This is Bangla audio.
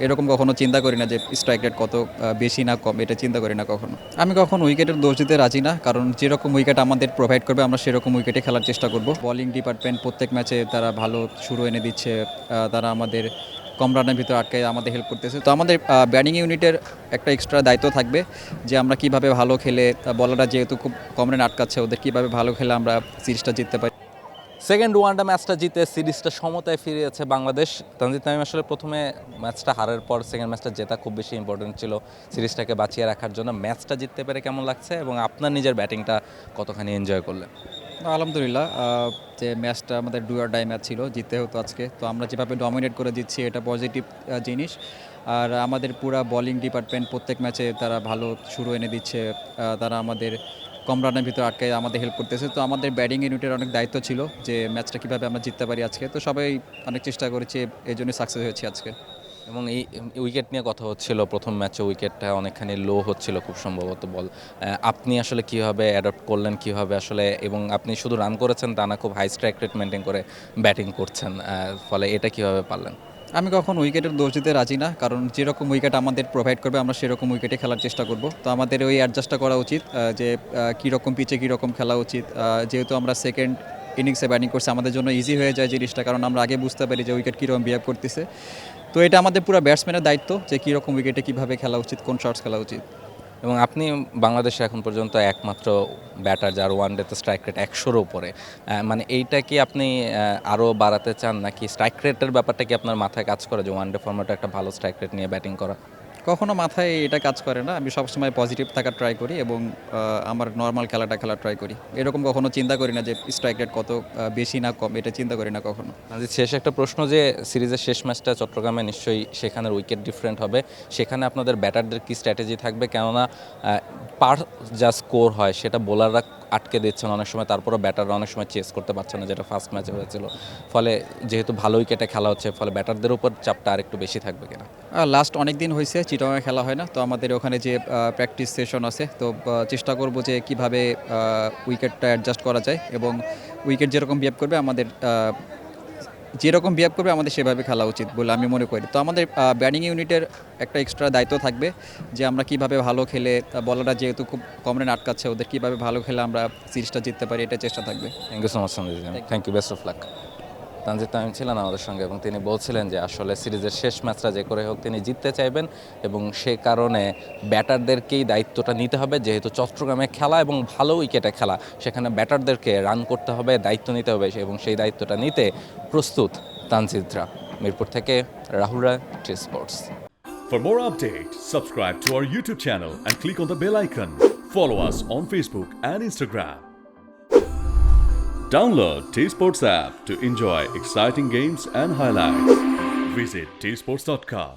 এরকম কখনো চিন্তা করি না যে স্ট্রাইক রেট কত বেশি না কম, এটা চিন্তা করি না কখনো। আমি কখনো উইকেটের দোষ দিতে রাজি না, কারণ যেরকম উইকেট আমাদের প্রোভাইড করবে আমরা সেরকম উইকেটে খেলার চেষ্টা করব। বোলিং ডিপার্টমেন্ট প্রত্যেক ম্যাচে তারা ভালো শুরু এনে দিচ্ছে, তারা আমাদের কম রানের ভিতরে আটকে আমাদের হেল্প করতেছে। তো আমাদের ব্যাটিং ইউনিটের একটা এক্সট্রা দায়িত্ব থাকবে যে আমরা কিভাবে ভালো খেলে, বলাররা যেহেতু খুব কম রান আটকাচ্ছে, ওদের কিভাবে ভালো খেলে আমরা সিরিজটা জিততে পারি। সেকেন্ড ওয়ানডে ম্যাচটা জিতে সিরিজটা সমতায় ফিরিয়েছে বাংলাদেশ। তানজিদ তামিম আসলে প্রথমে ম্যাচটা হারার পর সেকেন্ড ম্যাচটা জেতা খুব বেশি ইম্পর্টেন্ট ছিল সিরিজটাকে বাঁচিয়ে রাখার জন্য। ম্যাচটা জিততে পেরে কেমন লাগছে এবং আপনার নিজের ব্যাটিংটা কতখানি এনজয় করলেন? আলহামদুলিল্লাহ, যে ম্যাচটা আমাদের ডু অর ডাই ম্যাচ ছিল, জিততে হতো আজকে। তো আমরা যেভাবে ডমিনেট করে দিচ্ছি এটা পজিটিভ জিনিস। আর আমাদের পুরা বোলিং ডিপার্টমেন্ট প্রত্যেক ম্যাচে তারা ভালো শুরু এনে দিচ্ছে, তারা আমাদের কম রানের ভিতরে আটকে আমাদের হেল্প করতেছে। তো আমাদের ব্যাটিং ইউনিটের অনেক দায়িত্ব ছিল যে ম্যাচটা কীভাবে আমরা জিততে পারি আজকে। তো সবাই অনেক চেষ্টা করেছে, এই জন্যই সাকসেস হয়েছে আজকে। এবং এই উইকেট নিয়ে কথা হচ্ছিল, প্রথম ম্যাচে উইকেটটা অনেকখানি লো হচ্ছিল খুব সম্ভবত বল। আপনি আসলে কীভাবে অ্যাডপ্ট করলেন, কীভাবে আসলে, এবং আপনি শুধু রান করেছেন তা না, খুব হাই স্ট্রাইক রেট মেনটেন করে ব্যাটিং করছেন, ফলে এটা কীভাবে পারলেন? আমি কখনো উইকেটের দোষ দিতে রাজি না, কারণ যেরকম উইকেট আমাদের প্রোভাইড করবে আমরা সেরকম উইকেটে খেলার চেষ্টা করব। তো আমাদের ওই অ্যাডজাস্টটা করা উচিত যে কীরকম পিচে কীরকম খেলা উচিত। যেহেতু আমরা সেকেন্ড ইনিংসে ব্যাটিং করছি, আমাদের জন্য ইজি হয়ে যায় জিনিসটা, কারণ আমরা আগে বুঝতে পারি যে উইকেট কীরকম বিহেভ করতেছে। তো এটা আমাদের পুরো ব্যাটসম্যানের দায়িত্ব যে কীরকম উইকেটে কীভাবে খেলা উচিত, কোন শটস খেলা উচিত। এবং আপনি বাংলাদেশে এখন পর্যন্ত একমাত্র ব্যাটার যার ওয়ানডেতে স্ট্রাইক রেট 100-র উপরে। মানে এইটা কি আপনি আরও বাড়াতে চান, নাকি স্ট্রাইক রেটের ব্যাপারটা কি আপনার মাথায় কাজ করে যে ওয়ানডে ফর্মেটে একটা ভালো স্ট্রাইক রেট নিয়ে ব্যাটিং করা? কখনো মাথায় এটা কাজ করে না। আমি সবসময় পজিটিভ থাকার ট্রাই করি এবং আমার নর্মাল খেলাটা খেলার ট্রাই করি। এরকম কখনো চিন্তা করি না যে স্ট্রাইক রেট কত বেশি না কম, এটা চিন্তা করি না কখনো। শেষ একটা প্রশ্ন, যে সিরিজের শেষ ম্যাচটা চট্টগ্রামে, নিশ্চয়ই সেখানের উইকেট ডিফারেন্ট হবে। সেখানে আপনাদের ব্যাটারদের কি স্ট্র্যাটেজি থাকবে? কেননা পার যা স্কোর হয় সেটা বোলাররা আটকে দিচ্ছেন অনেক সময়, তারপরও ব্যাটাররা অনেক সময় চেস করতে পারছে না, যেটা ফার্স্ট ম্যাচে হয়েছিল। ফলে যেহেতু ভালো উইকেটে খেলা হচ্ছে, ফলে ব্যাটারদের উপর চাপটা আরেকটু বেশি থাকবে কিনা? লাস্ট অনেক দিন হয়েছে চিটাগাংয়ে খেলা হয় না, তো আমাদের ওখানে যে প্র্যাকটিস সেশন আছে, তো চেষ্টা করব যে কিভাবে উইকেটটা অ্যাডজাস্ট করা যায় এবং উইকেট যেরকম বিহেভ করবে আমাদের সেভাবে খেলা উচিত বলে আমি মনে করি। তো আমাদের ব্যাটিং ইউনিটের একটা এক্সট্রা দায়িত্ব থাকবে যে আমরা কিভাবে ভালো খেলে, বলাররা যেহেতু খুব কম রান আটকাচ্ছে, ওদের কিভাবে ভালো খেলে আমরা সিরিজটা জিততে পারি, এটা চেষ্টা থাকবে। Thank you so much Sanjit, thank you, best of luck. Tanzid Tamim ছিলেন আমাদের সঙ্গে এবং তিনি বলছিলেন যে আসলে সিরিজের শেষ ম্যাচটা যে করে হোক তিনি জিততে চাইবেন এবং সে কারণে ব্যাটারদেরকেই দায়িত্বটা নিতে হবে, যেহেতু চট্টগ্রামে খেলা এবং ভালো উইকেটে খেলা, সেখানে ব্যাটারদেরকে রান করতে হবে, দায়িত্ব নিতে হবে এবং সেই দায়িত্বটা নিতে প্রস্তুত তানজিদরা। মিরপুর থেকে রাহুল রায়, T Sports. For more updates, subscribe to our YouTube channel and click on the bell icon. Follow us on Facebook and Instagram. Download T Sports app to enjoy exciting games and highlights. Visit tsports.com.